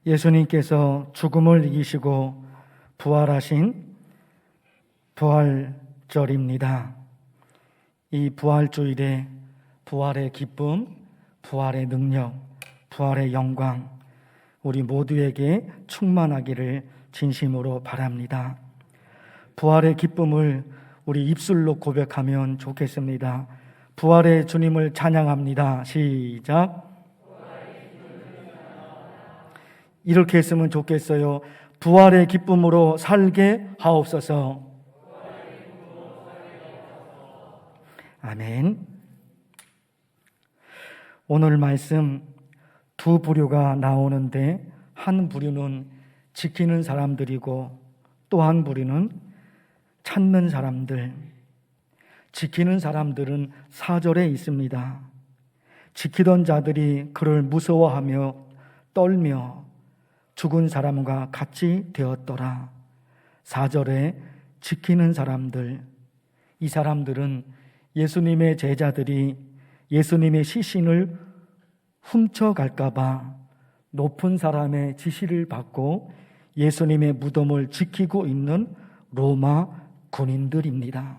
예수님께서 죽음을 이기시고 부활하신 부활절입니다. 이 부활주일에 부활의 기쁨, 부활의 능력, 부활의 영광 우리 모두에게 충만하기를 진심으로 바랍니다. 부활의 기쁨을 우리 입술로 고백하면 좋겠습니다. 부활의 주님을 찬양합니다. 시작. 이렇게 했으면 좋겠어요. 부활의 기쁨으로 살게 하옵소서. 아멘. 오늘 말씀 두 부류가 나오는데 한 부류는 지키는 사람들이고 또 한 부류는 찾는 사람들. 지키는 사람들은 4절에 있습니다. 지키던 자들이 그를 무서워하며 떨며 죽은 사람과 같이 되었더라. 4절에 지키는 사람들, 이 사람들은 예수님의 제자들이 예수님의 시신을 훔쳐갈까봐 높은 사람의 지시를 받고 예수님의 무덤을 지키고 있는 로마 군인들입니다.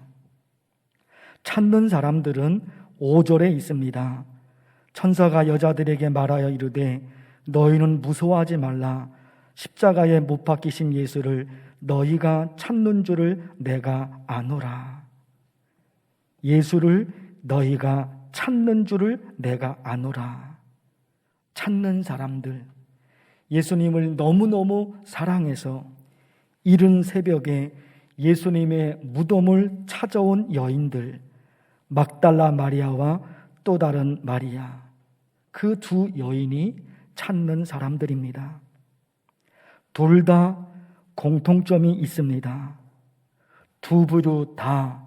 찾는 사람들은 5절에 있습니다. 천사가 여자들에게 말하여 이르되 너희는 무서워하지 말라. 십자가에 못 박히신 예수를 너희가 찾는 줄을 내가 아노라. 예수를 너희가 찾는 줄을 내가 아노라. 찾는 사람들, 예수님을 너무너무 사랑해서 이른 새벽에 예수님의 무덤을 찾아온 여인들, 막달라 마리아와 또 다른 마리아, 그 두 여인이 찾는 사람들입니다. 둘 다 공통점이 있습니다. 두 부류 다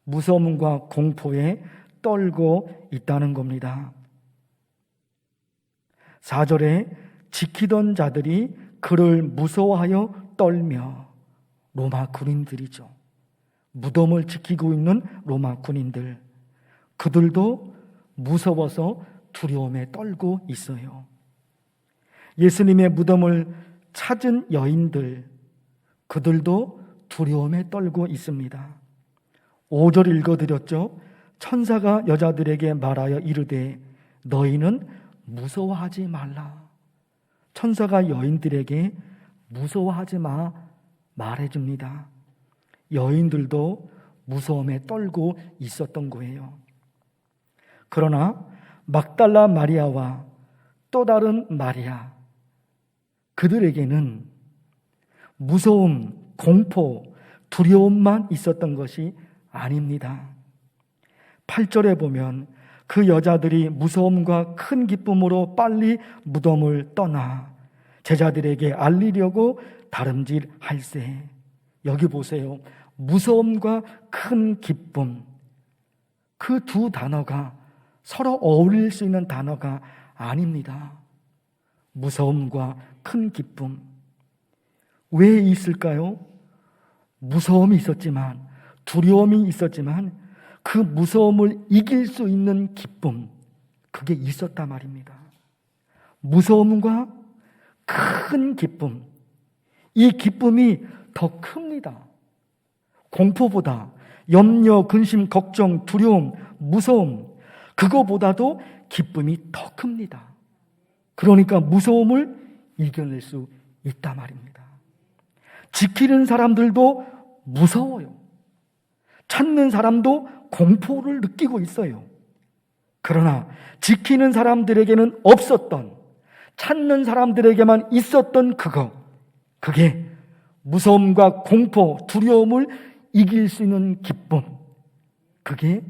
무서움과 공포에 떨고 있다는 겁니다. 4절에 지키던 자들이 그를 무서워하여 떨며, 로마 군인들이죠. 무덤을 지키고 있는 로마 군인들, 그들도 무서워서 두려움에 떨고 있어요. 예수님의 무덤을 찾은 여인들, 그들도 두려움에 떨고 있습니다. 5절 읽어드렸죠. 천사가 여자들에게 말하여 이르되 너희는 무서워하지 말라. 천사가 여인들에게 무서워하지 마 말해줍니다. 여인들도 무서움에 떨고 있었던 거예요. 그러나 막달라 마리아와 또 다른 마리아, 그들에게는 무서움, 공포, 두려움만 있었던 것이 아닙니다. 8절에 보면 그 여자들이 무서움과 큰 기쁨으로 빨리 무덤을 떠나 제자들에게 알리려고 다름질할세. 여기 보세요. 무서움과 큰 기쁨, 그 두 단어가 서로 어울릴 수 있는 단어가 아닙니다. 무서움과 큰 기쁨. 왜 있을까요? 무서움이 있었지만, 두려움이 있었지만 그 무서움을 이길 수 있는 기쁨, 그게 있었단 말입니다. 무서움과 큰 기쁨, 이 기쁨이 더 큽니다. 공포보다 염려, 근심, 걱정, 두려움, 무서움, 그거보다도 기쁨이 더 큽니다. 그러니까 무서움을 이겨낼 수 있단 말입니다. 지키는 사람들도 무서워요. 찾는 사람도 공포를 느끼고 있어요. 그러나 지키는 사람들에게는 없었던, 찾는 사람들에게만 있었던 그게 무서움과 공포, 두려움을 이길 수 있는 기쁨, 그게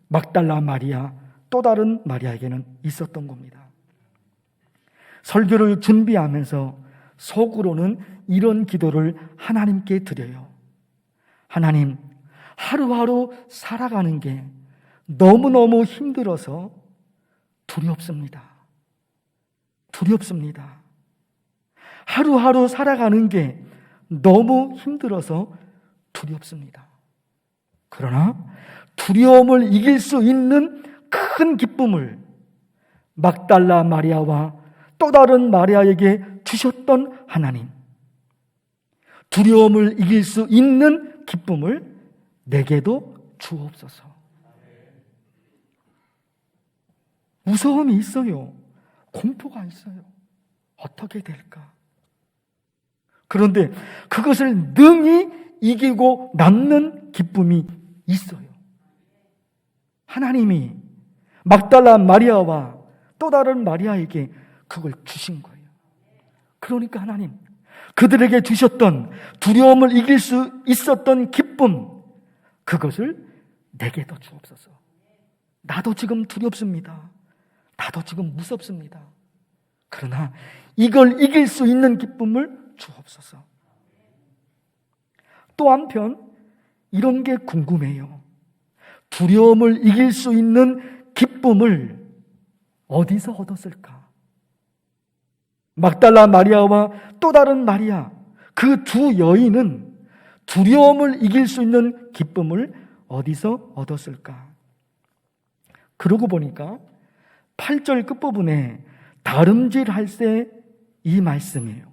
막달라 마리아, 또 다른 마리아에게는 있었던 겁니다. 설교를 준비하면서 속으로는 이런 기도를 하나님께 드려요. 하나님, 하루하루 살아가는 게 너무너무 힘들어서 두렵습니다. 두렵습니다. 하루하루 살아가는 게 너무 힘들어서 두렵습니다. 그러나 두려움을 이길 수 있는 큰 기쁨을 막달라 마리아와 또 다른 마리아에게 주셨던 하나님, 두려움을 이길 수 있는 기쁨을 내게도 주옵소서. 무서움이 있어요. 공포가 있어요. 어떻게 될까? 그런데 그것을 능히 이기고 남는 기쁨이 있어요. 하나님이 막달라 마리아와 또 다른 마리아에게 그걸 주신 거예요. 그러니까 하나님, 그들에게 주셨던 두려움을 이길 수 있었던 기쁨, 그것을 내게도 주옵소서. 나도 지금 두렵습니다. 나도 지금 무섭습니다. 그러나 이걸 이길 수 있는 기쁨을 주옵소서. 또 한편 이런 게 궁금해요. 두려움을 이길 수 있는 기쁨을 어디서 얻었을까? 막달라 마리아와 또 다른 마리아, 그 두 여인은 두려움을 이길 수 있는 기쁨을 어디서 얻었을까? 그러고 보니까 8절 끝부분에 다름질할세 이 말씀이에요.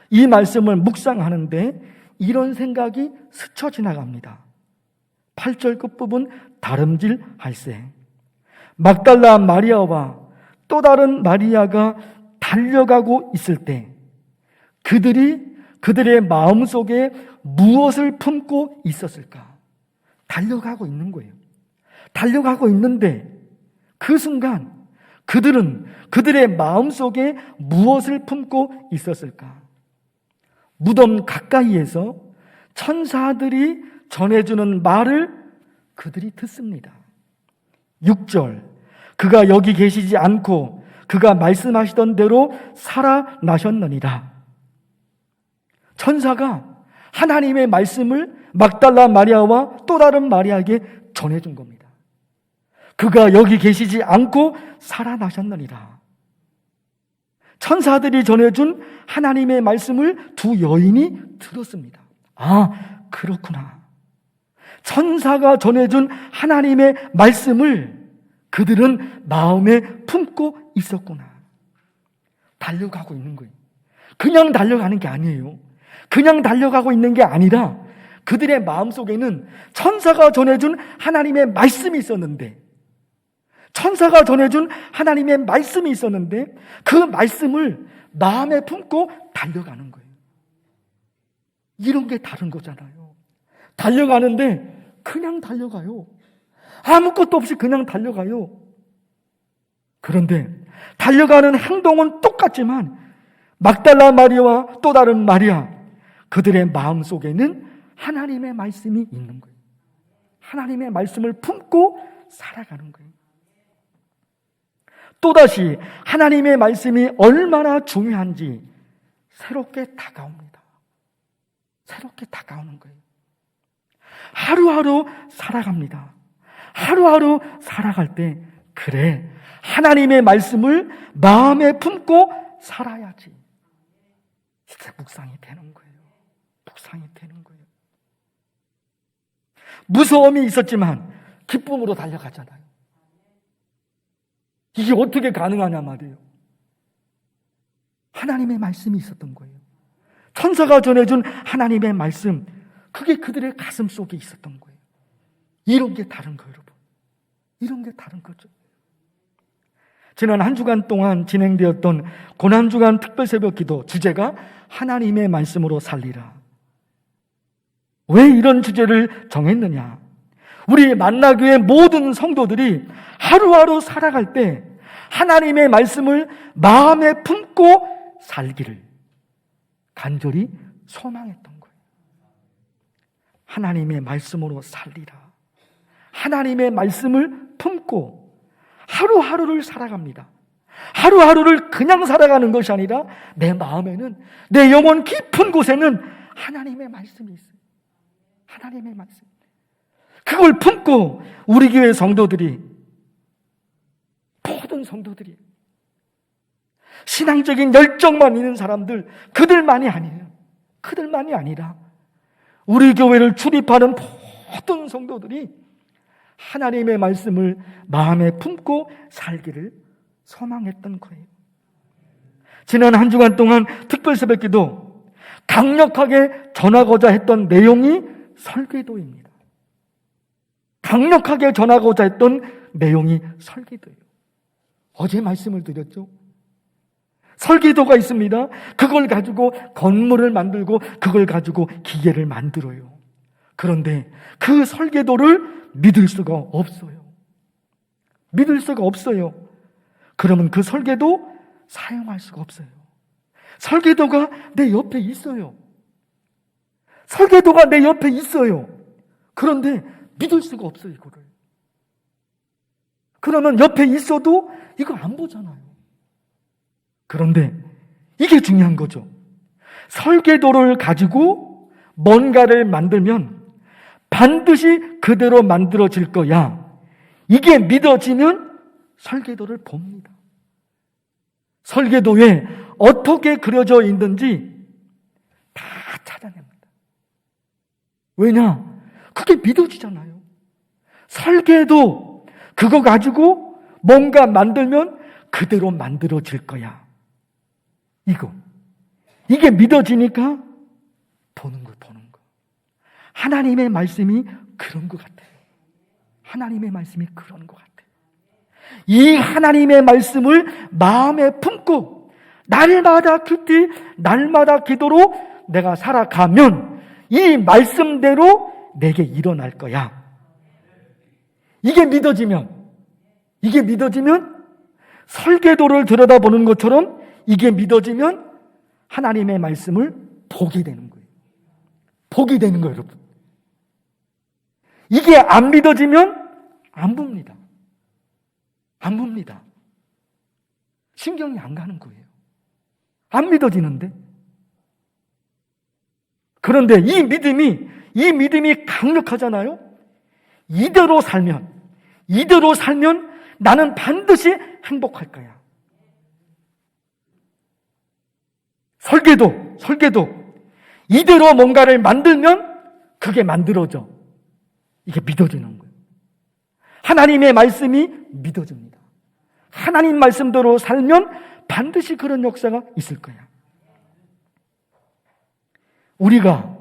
이 말씀을 묵상하는데 이런 생각이 스쳐 지나갑니다. 8절 끝부분 다름질할세. 막달라 마리아와 또 다른 마리아가 달려가고 있을 때 그들의 마음속에 무엇을 품고 있었을까? 달려가고 있는 거예요. 달려가고 있는데 그 순간 그들은 그들의 마음속에 무엇을 품고 있었을까? 무덤 가까이에서 천사들이 전해주는 말을 그들이 듣습니다. 6절, 그가 여기 계시지 않고 그가 말씀하시던 대로 살아나셨느니라. 천사가 하나님의 말씀을 막달라 마리아와 또 다른 마리아에게 전해준 겁니다. 그가 여기 계시지 않고 살아나셨느니라. 천사들이 전해준 하나님의 말씀을 두 여인이 들었습니다. 아, 그렇구나. 천사가 전해준 하나님의 말씀을 그들은 마음에 품고 있었구나. 달려가고 있는 거예요. 그냥 달려가는 게 아니에요. 그냥 달려가고 있는 게 아니라 그들의 마음속에는 천사가 전해준 하나님의 말씀이 있었는데, 천사가 전해준 하나님의 말씀이 있었는데 그 말씀을 마음에 품고 달려가는 거예요. 이런 게 다른 거잖아요. 달려가는데 그냥 달려가요. 아무것도 없이 그냥 달려가요. 그런데 달려가는 행동은 똑같지만 막달라 마리아와 또 다른 마리아, 그들의 마음속에는 하나님의 말씀이 있는 거예요. 하나님의 말씀을 품고 살아가는 거예요. 또다시 하나님의 말씀이 얼마나 중요한지 새롭게 다가옵니다. 새롭게 다가오는 거예요. 하루하루 살아갑니다. 하루하루 살아갈 때, 그래, 하나님의 말씀을 마음에 품고 살아야지. 진짜 묵상이 되는 거예요. 묵상이 되는 거예요. 무서움이 있었지만 기쁨으로 달려가잖아요. 이게 어떻게 가능하냐 말이에요. 하나님의 말씀이 있었던 거예요. 천사가 전해준 하나님의 말씀, 그게 그들의 가슴 속에 있었던 거예요. 이런 게 다른 거예요, 여러분. 이런 게 다른 거죠. 지난 한 주간 동안 진행되었던 고난주간 특별새벽 기도 주제가 하나님의 말씀으로 살리라. 왜 이런 주제를 정했느냐? 우리 만나교회 모든 성도들이 하루하루 살아갈 때 하나님의 말씀을 마음에 품고 살기를 간절히 소망했던 거예요. 하나님의 말씀으로 살리라. 하나님의 말씀을 품고 하루하루를 살아갑니다. 하루하루를 그냥 살아가는 것이 아니라 내 마음에는, 내 영혼 깊은 곳에는 하나님의 말씀이 있어요. 하나님의 말씀. 그걸 품고 우리 교회 성도들이, 모든 성도들이, 신앙적인 열정만 있는 사람들, 그들만이 아니에요. 그들만이 아니라 우리 교회를 출입하는 모든 성도들이 하나님의 말씀을 마음에 품고 살기를 소망했던 거예요. 지난 한 주간 동안 특별 새벽기도 강력하게 전하고자 했던 내용이 설계도입니다. 강력하게 전하고자 했던 내용이 설계도예요. 어제 말씀을 드렸죠. 설계도가 있습니다. 그걸 가지고 건물을 만들고 그걸 가지고 기계를 만들어요. 그런데 그 설계도를 믿을 수가 없어요. 믿을 수가 없어요. 그러면 그 설계도 사용할 수가 없어요. 설계도가 내 옆에 있어요. 설계도가 내 옆에 있어요. 그런데 믿을 수가 없어요, 이거를. 그러면 옆에 있어도 이거 안 보잖아요. 그런데 이게 중요한 거죠. 설계도를 가지고 뭔가를 만들면 반드시 그대로 만들어질 거야. 이게 믿어지면 설계도를 봅니다. 설계도에 어떻게 그려져 있는지 다 찾아냅니다. 왜냐? 그게 믿어지잖아요. 설계도 그거 가지고 뭔가 만들면 그대로 만들어질 거야. 이게 믿어지니까 보는 거. 하나님의 말씀이 그런 것 같아요. 하나님의 말씀이 그런 것 같아요. 이 하나님의 말씀을 마음에 품고 날마다 큐티, 날마다 기도로 내가 살아가면 이 말씀대로 내게 일어날 거야. 이게 믿어지면 설계도를 들여다보는 것처럼 이게 믿어지면 하나님의 말씀을 보게 되는 거예요. 보게 되는 거예요, 여러분. 이게 안 믿어지면 안 봅니다. 안 봅니다. 신경이 안 가는 거예요. 안 믿어지는데. 그런데 이 믿음이 강력하잖아요. 이대로 살면 나는 반드시 행복할 거야. 설계도. 이대로 뭔가를 만들면 그게 만들어져. 이게 믿어지는 거예요. 하나님의 말씀이 믿어집니다. 하나님 말씀대로 살면 반드시 그런 역사가 있을 거야. 우리가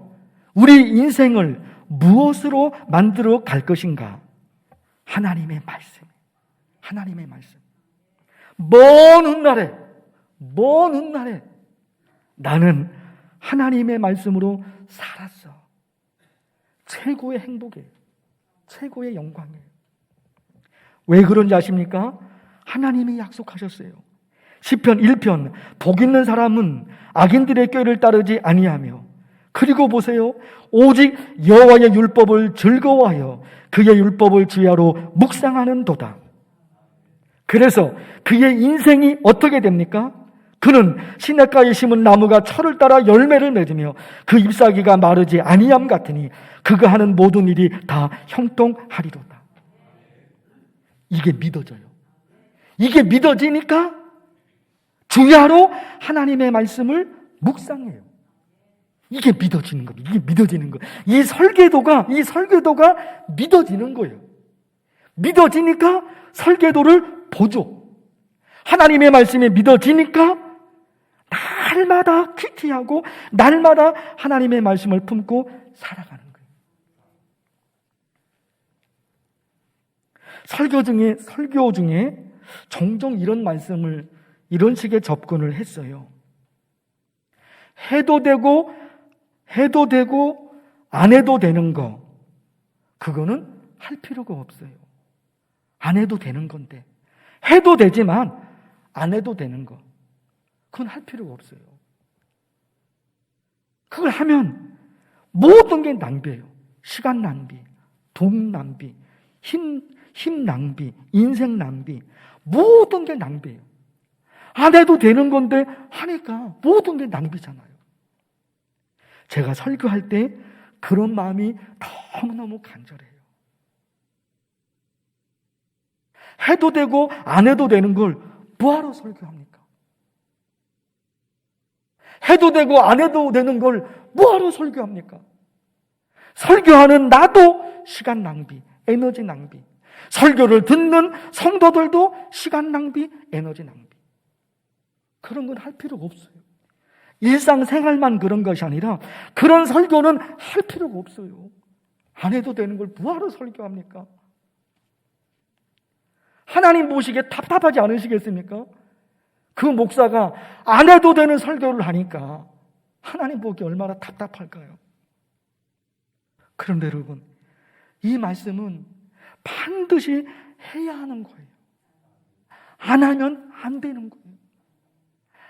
우리 인생을 무엇으로 만들어 갈 것인가? 하나님의 말씀. 먼 훗날에 나는 하나님의 말씀으로 살았어. 최고의 행복이에요. 최고의 영광이에요. 왜 그런지 아십니까? 하나님이 약속하셨어요. 시편 1편 복 있는 사람은 악인들의 꾀를 따르지 아니하며 그리고 보세요. 오직 여호와의 율법을 즐거워하여 그의 율법을 주야로 묵상하는도다. 그래서 그의 인생이 어떻게 됩니까? 그는 시냇가에 심은 나무가 철을 따라 열매를 맺으며 그 잎사귀가 마르지 아니함 같으니 그가 하는 모든 일이 다 형통하리로다. 이게 믿어져요. 이게 믿어지니까 주야로 하나님의 말씀을 묵상해요. 이게 믿어지는 겁니다. 이게 믿어지는 거예요. 이 설계도가 믿어지는 거예요. 믿어지니까 설계도를 보죠. 하나님의 말씀이 믿어지니까 날마다 큐티하고 날마다 하나님의 말씀을 품고 살아가는 거예요. 설교 중에 종종 이런 말씀을 이런 식의 접근을 했어요. 해도 되고 안 해도 되는 거, 그거는 할 필요가 없어요. 안 해도 되는 건데, 해도 되지만 안 해도 되는 거, 그건 할 필요가 없어요. 그걸 하면 모든 게 낭비예요. 시간 낭비, 돈 낭비, 힘 낭비, 인생 낭비, 모든 게 낭비예요. 안 해도 되는 건데 하니까 모든 게 낭비잖아요. 제가 설교할 때 그런 마음이 너무너무 간절해요. 해도 되고 안 해도 되는 걸 뭐하러 설교합니까? 해도 되고 안 해도 되는 걸 뭐하러 설교합니까? 설교하는 나도 시간 낭비, 에너지 낭비. 설교를 듣는 성도들도 시간 낭비, 에너지 낭비. 그런 건 할 필요가 없어요. 일상생활만 그런 것이 아니라 그런 설교는 할 필요가 없어요. 안 해도 되는 걸 뭐하러 설교합니까? 하나님 보시기에 답답하지 않으시겠습니까? 그 목사가 안 해도 되는 설교를 하니까 하나님 보기 얼마나 답답할까요? 그런데 여러분, 이 말씀은 반드시 해야 하는 거예요. 안 하면 안 되는 거예요.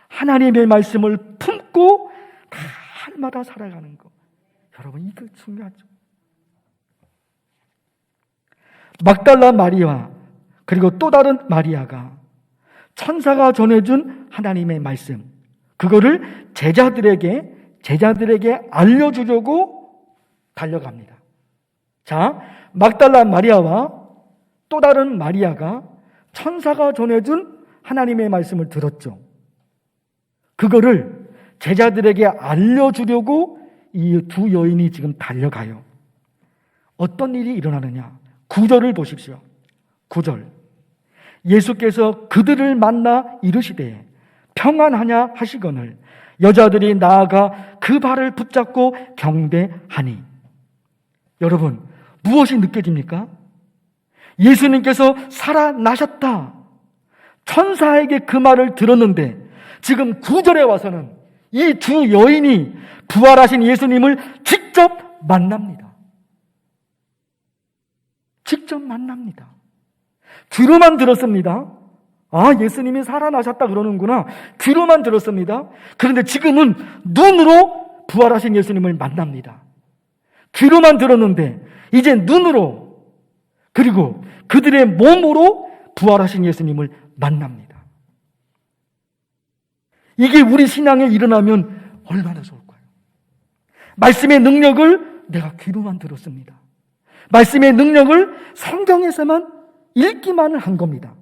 하나님의 말씀을 품고 날마다 살아가는 거. 여러분, 이거 중요하죠. 막달라 마리아 그리고 또 다른 마리아가 천사가 전해준 하나님의 말씀, 그거를 제자들에게 알려주려고 달려갑니다. 자, 막달라 마리아와 또 다른 마리아가 천사가 전해준 하나님의 말씀을 들었죠. 그거를 제자들에게 알려주려고 이 두 여인이 지금 달려가요. 어떤 일이 일어나느냐? 9절을 보십시오. 9절. 예수께서 그들을 만나 이르시되 평안하냐 하시거늘 여자들이 나아가 그 발을 붙잡고 경배하니. 여러분, 무엇이 느껴집니까? 예수님께서 살아나셨다. 천사에게 그 말을 들었는데 지금 9절에 와서는 이 두 여인이 부활하신 예수님을 직접 만납니다. 직접 만납니다. 귀로만 들었습니다. 아, 예수님이 살아나셨다 그러는구나. 귀로만 들었습니다. 그런데 지금은 눈으로 부활하신 예수님을 만납니다. 귀로만 들었는데 이제 눈으로, 그리고 그들의 몸으로 부활하신 예수님을 만납니다. 이게 우리 신앙에 일어나면 얼마나 좋을까요? 말씀의 능력을 내가 귀로만 들었습니다. 말씀의 능력을 성경에서만 읽기만을 한 겁니다.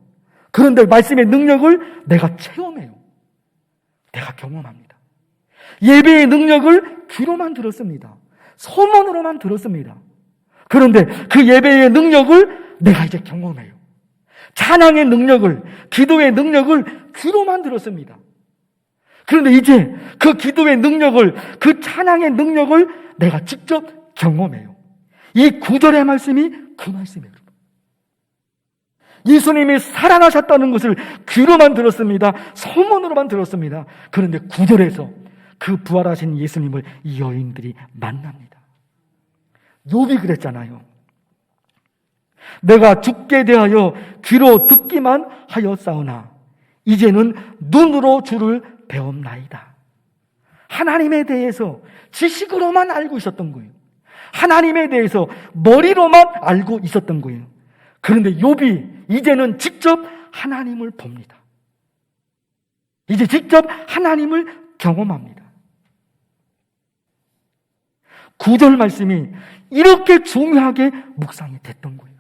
그런데 말씀의 능력을 내가 체험해요. 내가 경험합니다. 예배의 능력을 귀로만 들었습니다. 소문으로만 들었습니다. 그런데 그 예배의 능력을 내가 이제 경험해요. 찬양의 능력을, 기도의 능력을 귀로만 들었습니다. 그런데 이제 그 기도의 능력을, 그 찬양의 능력을 내가 직접 경험해요. 이 9절의 말씀이 그 말씀이에요. 예수님이 살아나셨다는 것을 귀로만 들었습니다. 소문으로만 들었습니다. 그런데 9절에서 그 부활하신 예수님을 이 여인들이 만납니다. 욥이 그랬잖아요. 내가 죽게 대하여 귀로 듣기만 하였사오나 이제는 눈으로 주를 배움나이다. 하나님에 대해서 지식으로만 알고 있었던 거예요. 하나님에 대해서 머리로만 알고 있었던 거예요. 그런데 욥이 이제는 직접 하나님을 봅니다. 이제 직접 하나님을 경험합니다. 9절 말씀이 이렇게 중요하게 묵상이 됐던 거예요.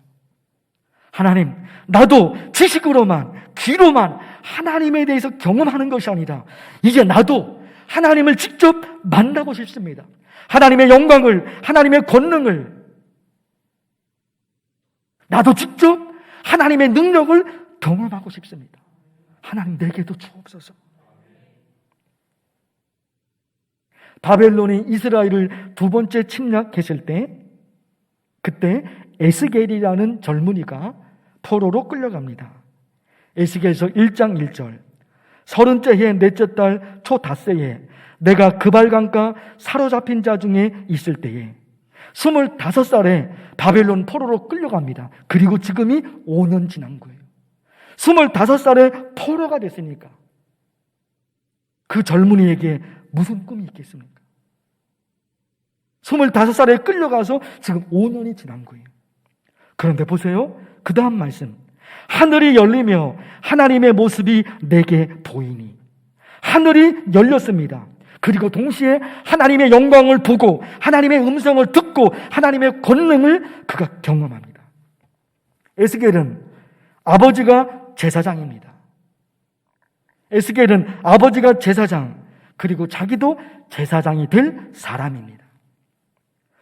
하나님, 나도 지식으로만, 귀로만 하나님에 대해서 경험하는 것이 아니라 이제 나도 하나님을 직접 만나고 싶습니다. 하나님의 영광을, 하나님의 권능을, 나도 직접 하나님의 능력을 경험하고 싶습니다. 하나님, 내게도 주옵소서. 바벨론이 이스라엘을 두 번째 침략했을 때, 그때 에스겔이라는 젊은이가 포로로 끌려갑니다. 에스겔서 1장 1절. 30째 해 넷째 달 초 닷새에 내가 그발강가 사로잡힌 자 중에 있을 때에 25살에 바벨론 포로로 끌려갑니다. 그리고 지금이 5년 지난 거예요. 25살에 포로가 됐으니까 그 젊은이에게 무슨 꿈이 있겠습니까? 25살에 끌려가서 지금 5년이 지난 거예요. 그런데 보세요. 그 다음 말씀. 하늘이 열리며 하나님의 모습이 내게 보이니. 하늘이 열렸습니다. 그리고 동시에 하나님의 영광을 보고 하나님의 음성을 듣고 하나님의 권능을 그가 경험합니다. 에스겔은 아버지가 제사장입니다. 에스겔은 아버지가 제사장, 그리고 자기도 제사장이 될 사람입니다.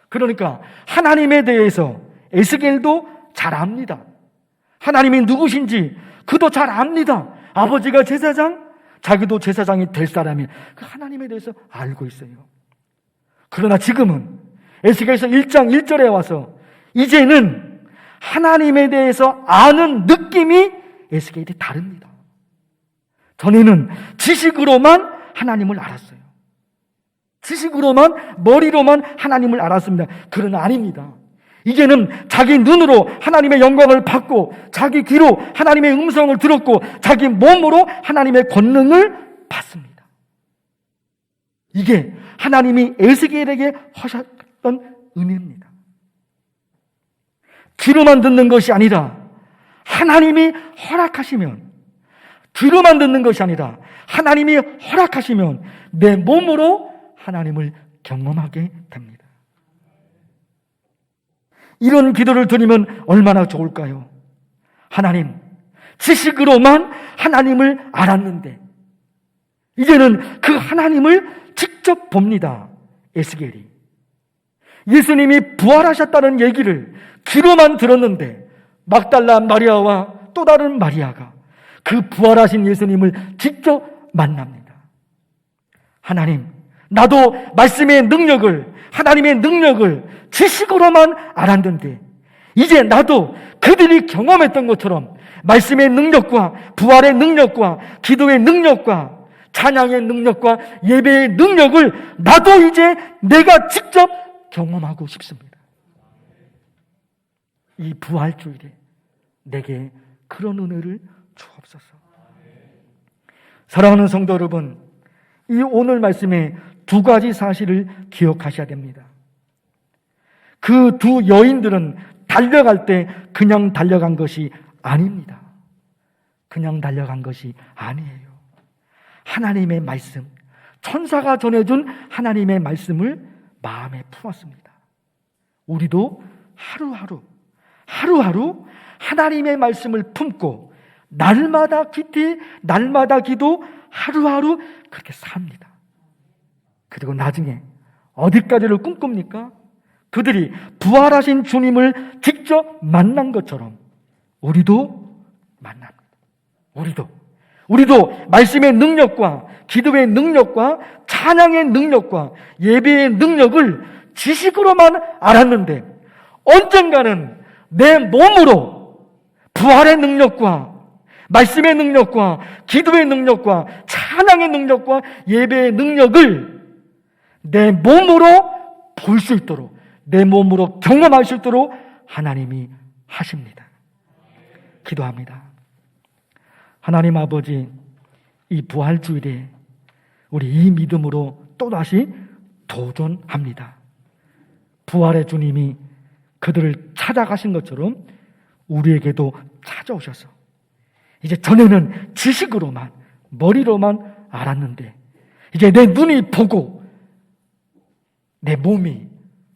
그러니까 하나님에 대해서 에스겔도 잘 압니다. 하나님이 누구신지 그도 잘 압니다. 아버지가 제사장, 자기도 제사장이 될 사람이 그 하나님에 대해서 알고 있어요. 그러나 지금은 에스겔서 1장 1절에 와서 이제는 하나님에 대해서 아는 느낌이 에스겔이 다릅니다. 전에는 지식으로만 하나님을 알았어요. 지식으로만, 머리로만 하나님을 알았습니다. 그러나 아닙니다. 이제는 자기 눈으로 하나님의 영광을 받고 자기 귀로 하나님의 음성을 들었고 자기 몸으로 하나님의 권능을 받습니다. 이게 하나님이 에스겔에게 하셨던 은혜입니다. 귀로만 듣는 것이 아니라 하나님이 허락하시면, 귀로만 듣는 것이 아니라 하나님이 허락하시면 내 몸으로 하나님을 경험하게 됩니다. 이런 기도를 드리면 얼마나 좋을까요? 하나님, 지식으로만 하나님을 알았는데 이제는 그 하나님을 직접 봅니다. 에스겔이 예수님이 부활하셨다는 얘기를 귀로만 들었는데 막달라 마리아와 또 다른 마리아가 그 부활하신 예수님을 직접 만납니다. 하나님, 나도 말씀의 능력을, 하나님의 능력을 지식으로만 알았는데 이제 나도 그들이 경험했던 것처럼 말씀의 능력과 부활의 능력과 기도의 능력과 찬양의 능력과 예배의 능력을 나도 이제 내가 직접 경험하고 싶습니다. 이 부활주일에 내게 그런 은혜를 주옵소서. 사랑하는 성도 여러분, 이 오늘 말씀에 두 가지 사실을 기억하셔야 됩니다. 그 두 여인들은 달려갈 때 그냥 달려간 것이 아닙니다. 그냥 달려간 것이 아니에요. 하나님의 말씀, 천사가 전해준 하나님의 말씀을 마음에 품었습니다. 우리도 하루하루 하나님의 말씀을 품고 날마다 기도, 날마다 기도, 하루하루 그렇게 삽니다. 그리고 나중에 어디까지를 꿈꿉니까? 그들이 부활하신 주님을 직접 만난 것처럼 우리도 만납니다. 우리도 말씀의 능력과 기도의 능력과 찬양의 능력과 예배의 능력을 지식으로만 알았는데 언젠가는 내 몸으로 부활의 능력과 말씀의 능력과 기도의 능력과 찬양의 능력과 예배의 능력을 내 몸으로 볼 수 있도록, 내 몸으로 경험할 수 있도록 하나님이 하십니다. 기도합니다. 하나님 아버지, 이 부활주일에 우리 이 믿음으로 또다시 도전합니다. 부활의 주님이 그들을 찾아가신 것처럼 우리에게도 찾아오셔서 이제 전에는 지식으로만, 머리로만 알았는데 이제 내 눈이 보고 내 몸이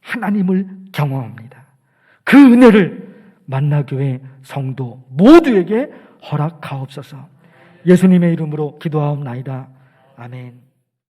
하나님을 경험합니다. 그 은혜를 만나교회 성도 모두에게 허락하옵소서. 예수님의 이름으로 기도하옵나이다. 아멘.